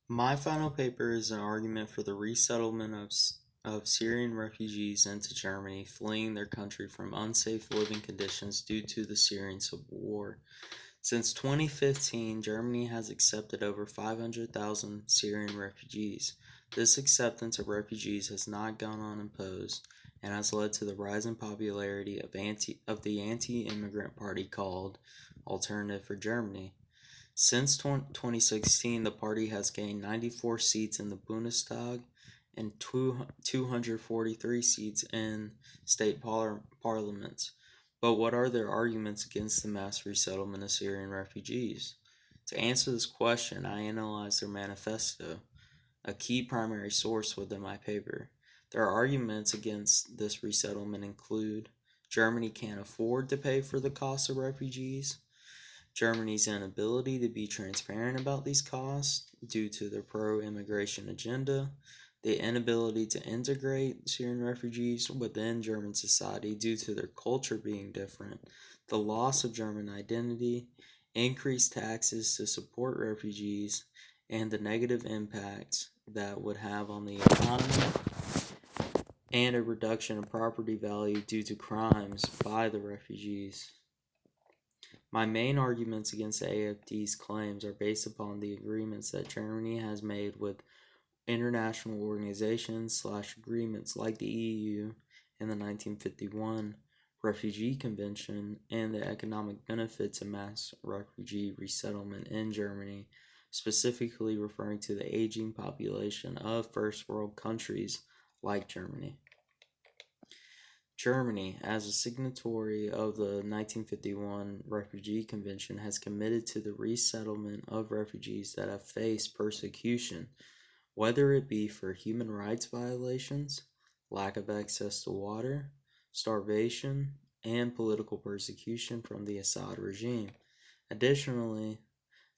My final paper is an argument for the resettlement of Syrian refugees into Germany fleeing their country from unsafe living conditions due to the Syrian civil war. Since 2015, Germany has accepted over 500,000 Syrian refugees. This acceptance of refugees has not gone unopposed and has led to the rising popularity of the anti-immigrant party called Alternative for Germany. Since 2016, the party has gained 94 seats in the Bundestag and 243 seats in state parliaments. But what are their arguments against the mass resettlement of Syrian refugees? To answer this question, I analyzed their manifesto, a key primary source within my paper. Their arguments against this resettlement include Germany can't afford to pay for the cost of refugees, Germany's inability to be transparent about these costs due to their pro immigration agenda, the inability to integrate Syrian refugees within German society due to their culture being different, the loss of German identity, increased taxes to support refugees, and the negative impacts that would have on the economy, and a reduction in property value due to crimes by the refugees. My main arguments against the AFD's claims are based upon the agreements that Germany has made with international organizations/agreements like the EU and the 1951 Refugee Convention and the economic benefits of mass refugee resettlement in Germany, specifically referring to the aging population of first world countries like Germany. Germany, as a signatory of the 1951 Refugee Convention, has committed to the resettlement of refugees that have faced persecution, whether it be for human rights violations, lack of access to water, starvation, and political persecution from the Assad regime. Additionally,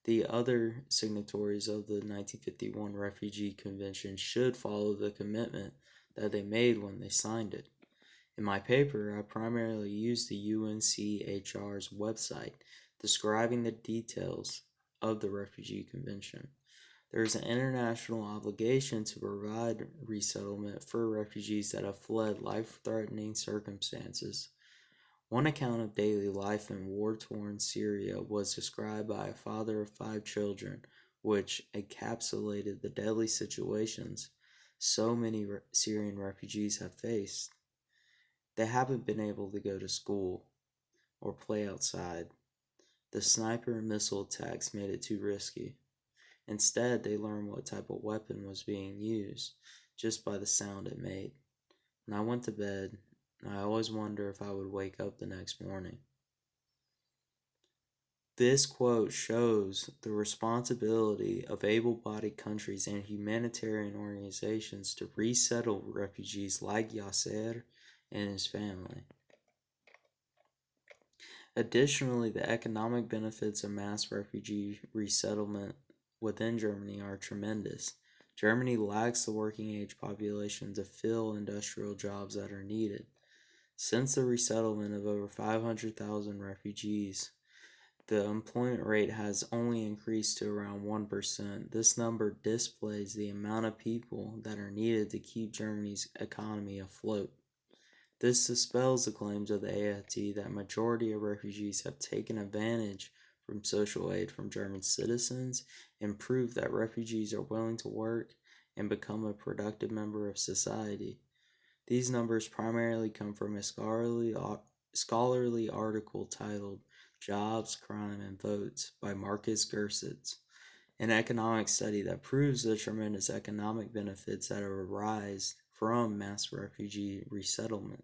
the other signatories of the 1951 Refugee Convention should follow the commitment that they made when they signed it. In my paper, I primarily used the UNCHR's website describing the details of the Refugee Convention. There is an international obligation to provide resettlement for refugees that have fled life threatening circumstances. One account of daily life in war torn Syria was described by a father of 5 children, which encapsulated the deadly situations so many Syrian refugees have faced. They haven't been able to go to school or play outside. The sniper and missile attacks made it too risky. Instead, they learned what type of weapon was being used just by the sound it made. When I went to bed, I always wonder if I would wake up the next morning. This quote shows the responsibility of able bodied countries and humanitarian organizations to resettle refugees like Yasser and his family. Additionally, the economic benefits of mass refugee resettlement within Germany are tremendous. Germany lacks the working age population to fill industrial jobs that are needed. Since the resettlement of over 500,000 refugees, the employment rate has only increased to around 1%. This number displays the amount of people that are needed to keep Germany's economy afloat. This dispels the claims of the AFD that majority of refugees have taken advantage from social aid from German citizens and prove that refugees are willing to work and become a productive member of society. These numbers primarily come from a scholarly article titled Jobs, Crime, and Votes by Marcus Gersitz, an economic study that proves the tremendous economic benefits that arise from mass refugee resettlement.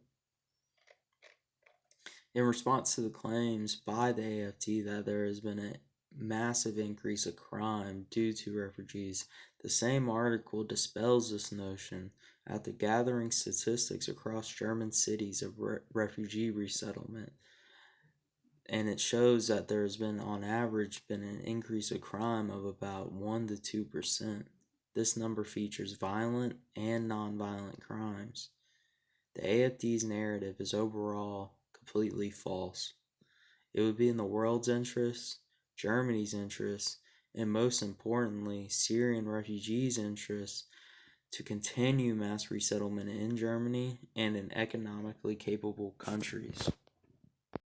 In response to the claims by the AFT that there has been a massive increase of crime due to refugees, the same article dispels this notion after gathering statistics across German cities of refugee resettlement. And it shows that there has been, on average, been an increase of crime of about 1 to 2%. This number features violent and nonviolent crimes. The AFD's narrative is overall completely false. It would be in the world's interest, Germany's interest, and most importantly, Syrian refugees' interests to continue mass resettlement in Germany and in economically capable countries.